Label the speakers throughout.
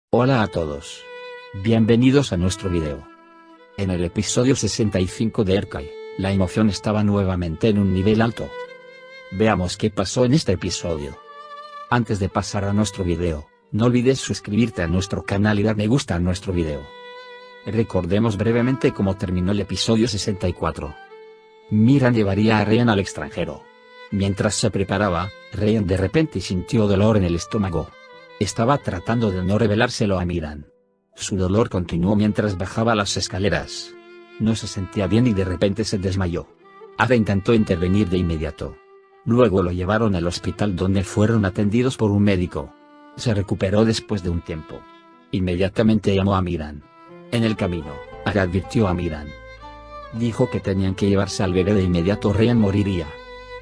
Speaker 1: Hola a todos. Bienvenidos a nuestro video. En el episodio 65 de Erkai, la emoción estaba nuevamente en un nivel alto. Veamos qué pasó en este episodio. Antes de pasar a nuestro video, no olvides suscribirte a nuestro canal y dar me gusta a nuestro video. Recordemos brevemente cómo terminó el episodio 64. Miran llevaría a Ryan al extranjero. Mientras se preparaba, Ryan de repente sintió dolor en el estómago. Estaba tratando de no revelárselo a Miran. Su dolor continuó mientras bajaba las escaleras. No se sentía bien y de repente se desmayó. Ada intentó intervenir de inmediato. Luego lo llevaron al hospital donde fueron atendidos por un médico. Se recuperó después de un tiempo. Inmediatamente llamó a Miran. En el camino, Ada advirtió a Miran. Dijo que tenían que llevarse al bebé de inmediato, Ryan moriría.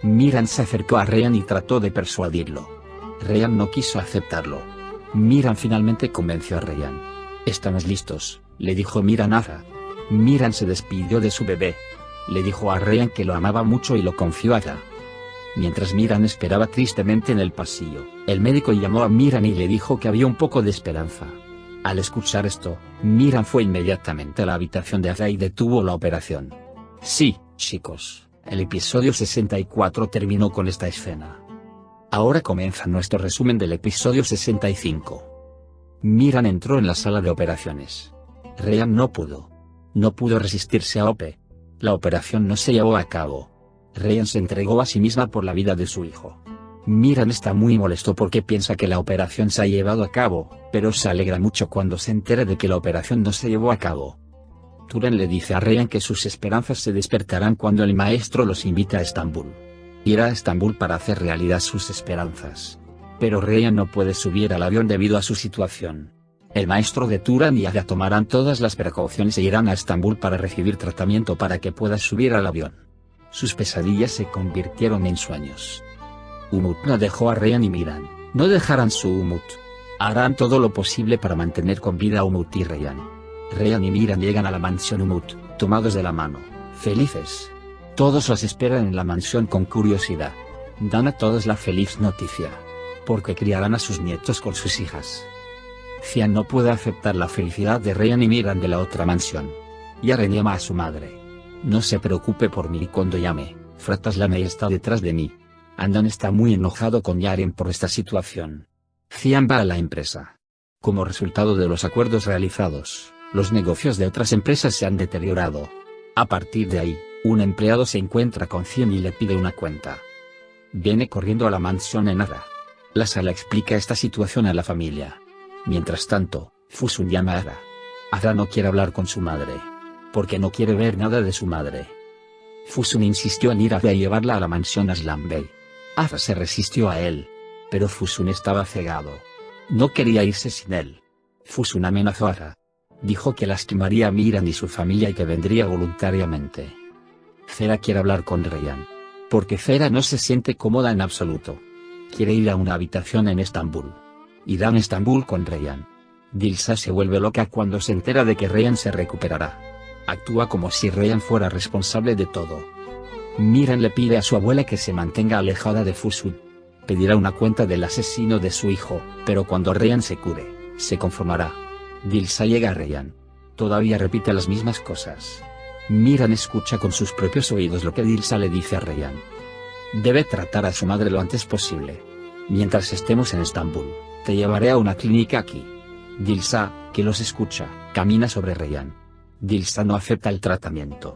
Speaker 1: Miran se acercó a Ryan y trató de persuadirlo. Ryan no quiso aceptarlo. Miran finalmente convenció a Ryan. Estamos listos, le dijo Miran a Ada. Miran se despidió de su bebé. Le dijo a Ryan que lo amaba mucho y lo confió a Ada. Mientras Miran esperaba tristemente en el pasillo, el médico llamó a Miran y le dijo que había un poco de esperanza. Al escuchar esto, Miran fue inmediatamente a la habitación de Ada y detuvo la operación. Sí, chicos, el episodio 64 terminó con esta escena. Ahora comienza nuestro resumen del episodio 65. Miran entró en la sala de operaciones. Ryan no pudo resistirse a Ope. La operación no se llevó a cabo. Ryan se entregó a sí misma por la vida de su hijo. Miran está muy molesto porque piensa que la operación se ha llevado a cabo, pero se alegra mucho cuando se entera de que la operación no se llevó a cabo. Turan le dice a Ryan que sus esperanzas se despertarán cuando el maestro los invite a Estambul. Irá a Estambul para hacer realidad sus esperanzas. Pero Ryan no puede subir al avión debido a su situación. El maestro de Turan y Ada tomarán todas las precauciones e irán a Estambul para recibir tratamiento para que pueda subir al avión. Sus pesadillas se convirtieron en sueños. Umut no dejó a Ryan y Miran, no dejarán su Umut. Harán todo lo posible para mantener con vida a Umut y Ryan. Ryan y Miran llegan a la mansión Umut, tomados de la mano, felices. Todos los esperan en la mansión con curiosidad. Dan a todos la feliz noticia. Porque criarán a sus nietos con sus hijas. Cian no puede aceptar la felicidad de Ryan y Miran de la otra mansión. Yaren llama a su madre. No se preocupe por mí cuando llame, Frataslane está detrás de mí. Andan está muy enojado con Yaren por esta situación. Cian va a la empresa. Como resultado de los acuerdos realizados, los negocios de otras empresas se han deteriorado. A partir de ahí, un empleado se encuentra con Cian y le pide una cuenta. Viene corriendo a la mansión en Ada. La sala explica esta situación a la familia. Mientras tanto, Fusun llama a Ada. Ada no quiere hablar con su madre. Porque no quiere ver nada de su madre. Fusun insistió en ir a Ada y llevarla a la mansión Aslan Bey. Ada se resistió a él. Pero Fusun estaba cegado. No quería irse sin él. Fusun amenazó a Ada. Dijo que lastimaría a Miran y su familia y que vendría voluntariamente. Zera quiere hablar con Ryan. Porque Zera no se siente cómoda en absoluto. Quiere ir a una habitación en Estambul. Irán a Estambul con Ryan. Dilsa se vuelve loca cuando se entera de que Ryan se recuperará. Actúa como si Ryan fuera responsable de todo. Miran le pide a su abuela que se mantenga alejada de Fusun. Pedirá una cuenta del asesino de su hijo, pero cuando Ryan se cure, se conformará. Dilsa llega a Ryan. Todavía repite las mismas cosas. Miran escucha con sus propios oídos lo que Dilsa le dice a Ryan. Debe tratar a su madre lo antes posible. Mientras estemos en Estambul, te llevaré a una clínica aquí. Dilsa, que los escucha, camina sobre Ryan. Dilsa no acepta el tratamiento.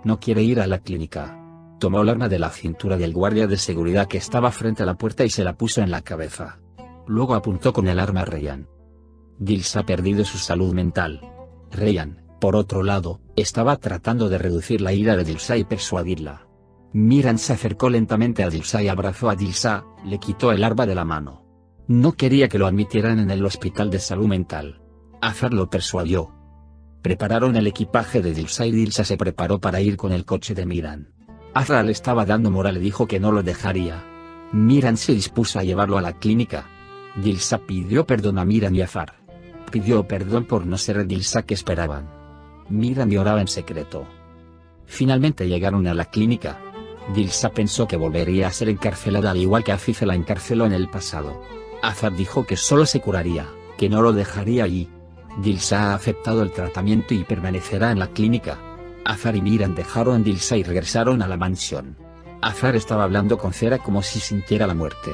Speaker 1: No quiere ir a la clínica. Tomó el arma de la cintura del guardia de seguridad que estaba frente a la puerta y se la puso en la cabeza. Luego apuntó con el arma a Ryan. Dilsa ha perdido su salud mental. Ryan, por otro lado, estaba tratando de reducir la ira de Dilsa y persuadirla. Miran se acercó lentamente a Dilsa y abrazó a Dilsa, le quitó el arma de la mano. No quería que lo admitieran en el hospital de salud mental. Azar lo persuadió. Prepararon el equipaje de Dilsa y Dilsa se preparó para ir con el coche de Miran. Azar le estaba dando moral y dijo que no lo dejaría. Miran se dispuso a llevarlo a la clínica. Dilsa pidió perdón a Miran y Azar. Pidió perdón por no ser el Dilsa que esperaban. Miran lloraba en secreto. Finalmente llegaron a la clínica. Dilsa pensó que volvería a ser encarcelada al igual que Aziz la encarceló en el pasado. Azar dijo que solo se curaría, que no lo dejaría allí. Dilsa ha aceptado el tratamiento y permanecerá en la clínica. Azar y Miran dejaron a Dilsa y regresaron a la mansión. Azar estaba hablando con Zera como si sintiera la muerte.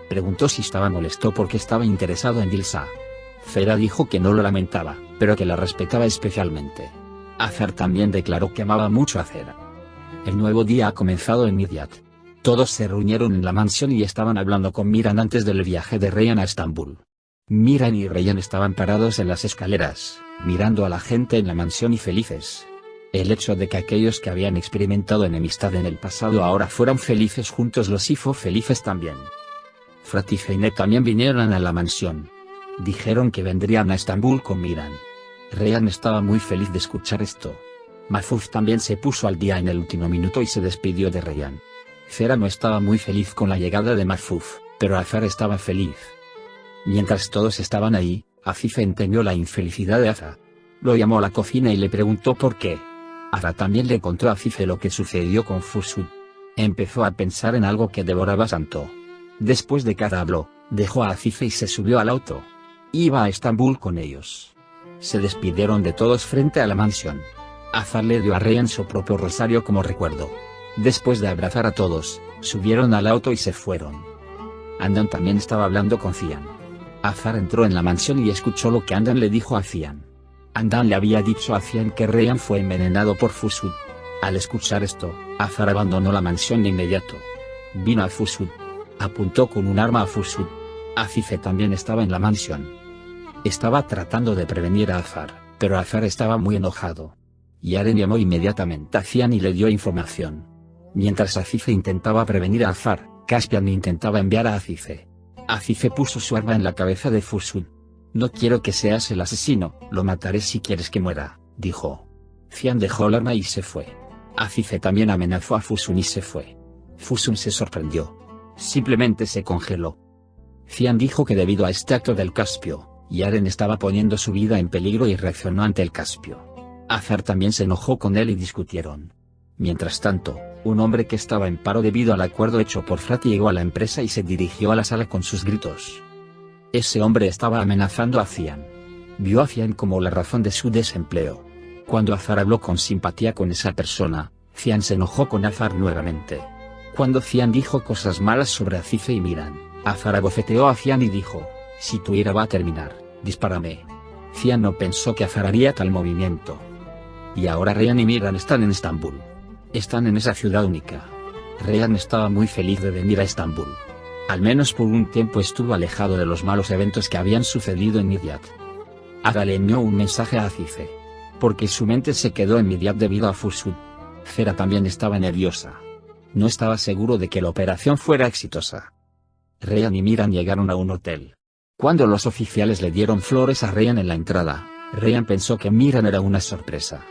Speaker 1: Preguntó si estaba molesto porque estaba interesado en Dilsa. Zera dijo que no lo lamentaba, pero que la respetaba especialmente. Azar también declaró que amaba mucho a Zera. El nuevo día ha comenzado en Midyat. Todos se reunieron en la mansión y estaban hablando con Miran antes del viaje de Reyhan a Estambul. Miran y Reyhan estaban parados en las escaleras, mirando a la gente en la mansión y felices. El hecho de que aquellos que habían experimentado enemistad en el pasado ahora fueran felices juntos los hizo felices también. Frat y Zeynep también vinieron a la mansión. Dijeron que vendrían a Estambul con Miran. Reyhan estaba muy feliz de escuchar esto. Mahfouz también se puso al día en el último minuto y se despidió de Reyhan. Zera no estaba muy feliz con la llegada de Mahfouz, pero Azar estaba feliz. Mientras todos estaban ahí, Afife entendió la infelicidad de Azar. Lo llamó a la cocina y le preguntó por qué. Azar también le contó a Afife lo que sucedió con Fursud. Empezó a pensar en algo que devoraba Santo. Después de que Azar habló, dejó a Afife y se subió al auto. Iba a Estambul con ellos. Se despidieron de todos frente a la mansión. Azar le dio a Reyhan su propio rosario como recuerdo. Después de abrazar a todos, subieron al auto y se fueron. Andan también estaba hablando con Cian. Azar entró en la mansión y escuchó lo que Andan le dijo a Cian. Andan le había dicho a Cian que Reyhan fue envenenado por Fursud. Al escuchar esto, Azar abandonó la mansión de inmediato. Vino a Fursud. Apuntó con un arma a Fursud. Afife también estaba en la mansión. Estaba tratando de prevenir a Azar, pero Azar estaba muy enojado. Yaren llamó inmediatamente a Cian y le dio información. Mientras Afife intentaba prevenir a Azar, Caspian intentaba enviar a Afife. Afife puso su arma en la cabeza de Fursud. No quiero que seas el asesino, lo mataré si quieres que muera, dijo. Cian dejó el arma y se fue. Afife también amenazó a Fusun y se fue. Fusun se sorprendió. Simplemente se congeló. Cian dijo que debido a este acto del Caspio, Yaren estaba poniendo su vida en peligro y reaccionó ante el Caspio. Azar también se enojó con él y discutieron. Mientras tanto, un hombre que estaba en paro debido al acuerdo hecho por Frat llegó a la empresa y se dirigió a la sala con sus gritos. Ese hombre estaba amenazando a Cian. Vio a Cian como la razón de su desempleo. Cuando Azar habló con simpatía con esa persona, Cian se enojó con Azar nuevamente. Cuando Cian dijo cosas malas sobre Afife y Miran, Azar abofeteó a Cian y dijo, si tu ira va a terminar, dispárame. Cian no pensó que Azar haría tal movimiento. Y ahora Reyhan y Miran están en Estambul. Están en esa ciudad única. Reyhan estaba muy feliz de venir a Estambul. Al menos por un tiempo estuvo alejado de los malos eventos que habían sucedido en Midyat. Azar le envió un mensaje a Afife. Porque su mente se quedó en Midyat debido a Fursud. Zera también estaba nerviosa. No estaba seguro de que la operación fuera exitosa. Reyhan y Miran llegaron a un hotel. Cuando los oficiales le dieron flores a Reyhan en la entrada, Reyhan pensó que Miran era una sorpresa.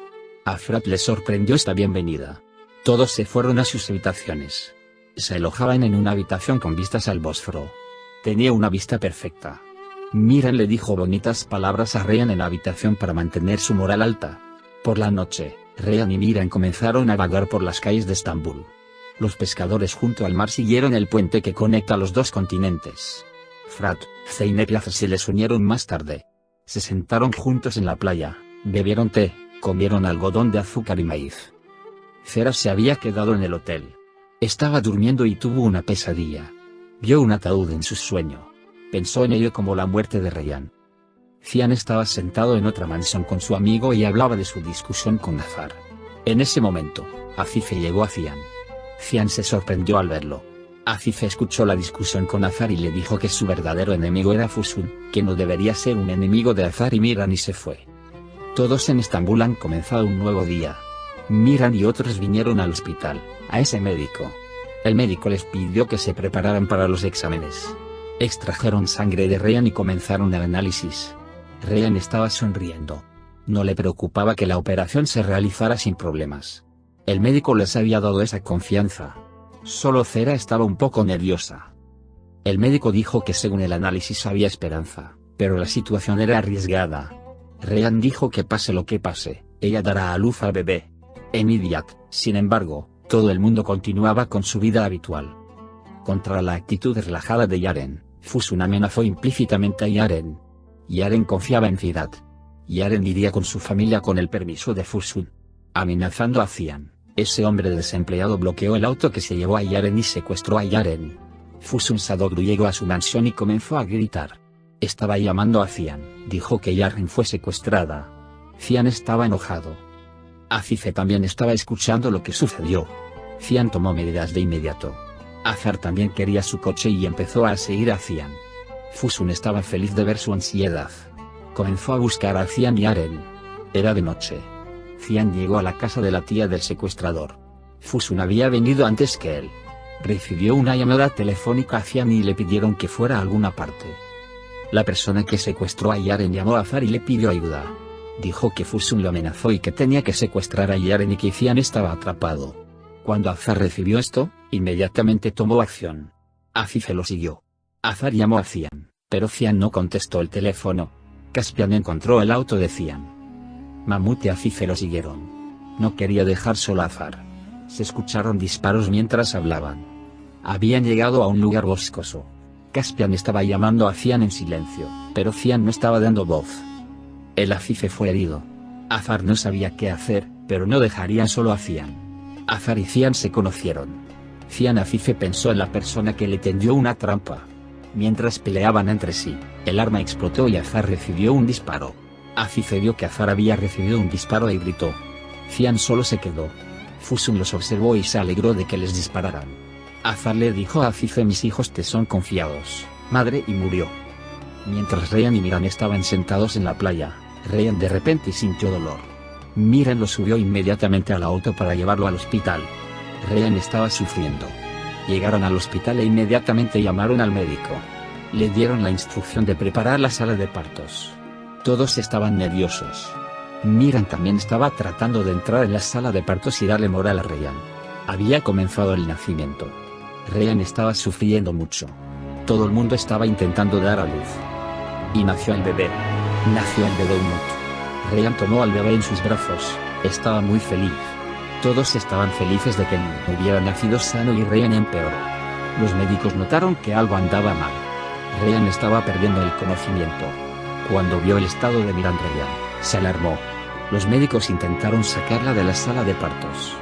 Speaker 1: A Frat le sorprendió esta bienvenida. Todos se fueron a sus habitaciones. Se alojaban en una habitación con vistas al Bósforo. Tenía una vista perfecta. Miran le dijo bonitas palabras a Reyhan en la habitación para mantener su moral alta. Por la noche, Reyhan y Miran comenzaron a vagar por las calles de Estambul. Los pescadores junto al mar siguieron el puente que conecta los dos continentes. Frat, Zeynep y Azar se les unieron más tarde. Se sentaron juntos en la playa, bebieron té, comieron algodón de azúcar y maíz. Zera se había quedado en el hotel. Estaba durmiendo y tuvo una pesadilla. Vio un ataúd en su sueño. Pensó en ello como la muerte de Reyhan. Cian estaba sentado en otra mansión con su amigo y hablaba de su discusión con Azar. En ese momento, Afife llegó a Cian. Cian se sorprendió al verlo. Afife escuchó la discusión con Azar y le dijo que su verdadero enemigo era Fusun, que no debería ser un enemigo de Azar y Miran y se fue. Todos en Estambul han comenzado un nuevo día. Miran y otros vinieron al hospital, a ese médico. El médico les pidió que se prepararan para los exámenes. Extrajeron sangre de Reyhan y comenzaron el análisis. Reyhan estaba sonriendo. No le preocupaba que la operación se realizara sin problemas. El médico les había dado esa confianza. Solo Zera estaba un poco nerviosa. El médico dijo que según el análisis había esperanza, pero la situación era arriesgada. Reyhan dijo que pase lo que pase, ella dará a luz al bebé. En Midyat, sin embargo, todo el mundo continuaba con su vida habitual. Contra la actitud relajada de Yaren, Fusun amenazó implícitamente a Yaren. Yaren confiaba en Fidat. Yaren iría con su familia con el permiso de Fusun. Amenazando a Cian, ese hombre desempleado bloqueó el auto que se llevó a Yaren y secuestró a Yaren. Fusun Sadoglu llegó a su mansión y comenzó a gritar. Estaba llamando a Cian, dijo que Yaren fue secuestrada. Cian estaba enojado. Afife también estaba escuchando lo que sucedió. Cian tomó medidas de inmediato. Azar también quería su coche y empezó a seguir a Cian. Fusun estaba feliz de ver su ansiedad. Comenzó a buscar a Cian y Yaren. Era de noche. Cian llegó a la casa de la tía del secuestrador. Fusun había venido antes que él. Recibió una llamada telefónica a Cian y le pidieron que fuera a alguna parte. La persona que secuestró a Yaren llamó a Azar y le pidió ayuda. Dijo que Fusun lo amenazó y que tenía que secuestrar a Yaren y que Cian estaba atrapado. Cuando Azar recibió esto, inmediatamente tomó acción. Afife lo siguió. Azar llamó a Cian, pero Cian no contestó el teléfono. Caspian encontró el auto de Cian. Mamut y Afife lo siguieron. No quería dejar solo a Azar. Se escucharon disparos mientras hablaban. Habían llegado a un lugar boscoso. Caspian estaba llamando a Cian en silencio, pero Cian no estaba dando voz. El Afife fue herido. Azar no sabía qué hacer, pero no dejaría solo a Cian. Azar y Cian se conocieron. Cian Afife pensó en la persona que le tendió una trampa. Mientras peleaban entre sí, el arma explotó y Azar recibió un disparo. Afife vio que Azar había recibido un disparo y gritó. Cian solo se quedó. Fusun los observó y se alegró de que les dispararan. Azar le dijo a Afife: mis hijos te son confiados, madre, y murió. Mientras Ryan y Miran estaban sentados en la playa, Ryan de repente sintió dolor. Miran lo subió inmediatamente al auto para llevarlo al hospital. Ryan estaba sufriendo. Llegaron al hospital e inmediatamente llamaron al médico. Le dieron la instrucción de preparar la sala de partos. Todos estaban nerviosos. Miran también estaba tratando de entrar en la sala de partos y darle moral a Ryan. Había comenzado el nacimiento. Ryan estaba sufriendo mucho. Todo el mundo estaba intentando dar a luz. Y nació el bebé. Nació el bebé Umut. Ryan tomó al bebé en sus brazos. Estaba muy feliz. Todos estaban felices de que hubiera nacido sano y Ryan empeoró. Los médicos notaron que algo andaba mal. Ryan estaba perdiendo el conocimiento. Cuando vio el estado de Miran, Ryan se alarmó. Los médicos intentaron sacarla de la sala de partos.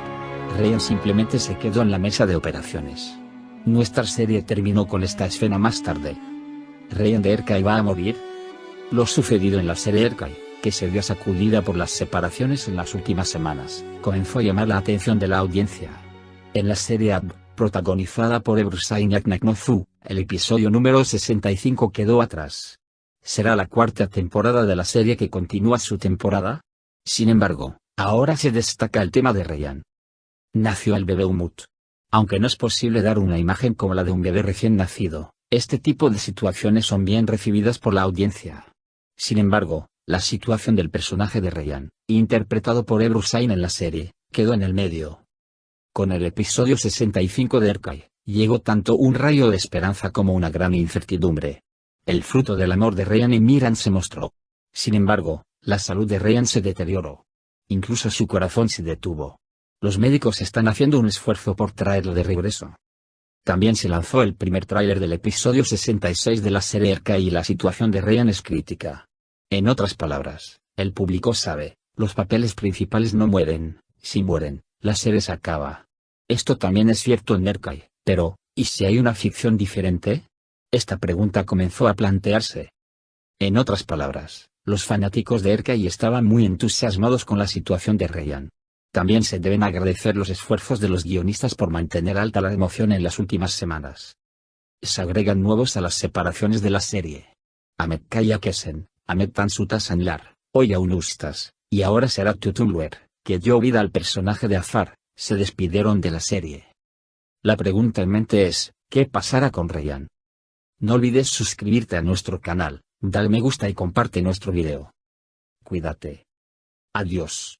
Speaker 1: Ryan simplemente se quedó en la mesa de operaciones. Nuestra serie terminó con esta escena más tarde. ¿Ryan de Erkai va a morir? Lo sucedido en la serie Erkai, que se vio sacudida por las separaciones en las últimas semanas, comenzó a llamar la atención de la audiencia. En la serie AB, protagonizada por Ebrusain Yaknaknozu, el episodio número 65 quedó atrás. ¿Será la cuarta temporada de la serie que continúa su temporada? Sin embargo, ahora se destaca el tema de Ryan. Nació el bebé Umut. Aunque no es posible dar una imagen como la de un bebé recién nacido, este tipo de situaciones son bien recibidas por la audiencia. Sin embargo, la situación del personaje de Ryan, interpretado por Ebrusain en la serie, quedó en el medio. Con el episodio 65 de Erkai, llegó tanto un rayo de esperanza como una gran incertidumbre. El fruto del amor de Ryan y Miran se mostró. Sin embargo, la salud de Ryan se deterioró. Incluso su corazón se detuvo. Los médicos están haciendo un esfuerzo por traerlo de regreso. También se lanzó el primer tráiler del episodio 66 de la serie Erkai y la situación de Ryan es crítica. En otras palabras, el público sabe, los papeles principales no mueren, si mueren, la serie se acaba. Esto también es cierto en Erkai, pero, ¿y si hay una ficción diferente? Esta pregunta comenzó a plantearse. En otras palabras, los fanáticos de Erkai estaban muy entusiasmados con la situación de Ryan. También se deben agradecer los esfuerzos de los guionistas por mantener alta la emoción en las últimas semanas. Se agregan nuevos a las separaciones de la serie. Ahmet Kaya Kesen, Ahmet Tansuta Sanlar, Oya Unustas, y ahora será Tutumluer, que dio vida al personaje de Azar, se despidieron de la serie. La pregunta en mente es, ¿qué pasará con Ryan? No olvides suscribirte a nuestro canal, dale me gusta y comparte nuestro video. Cuídate. Adiós.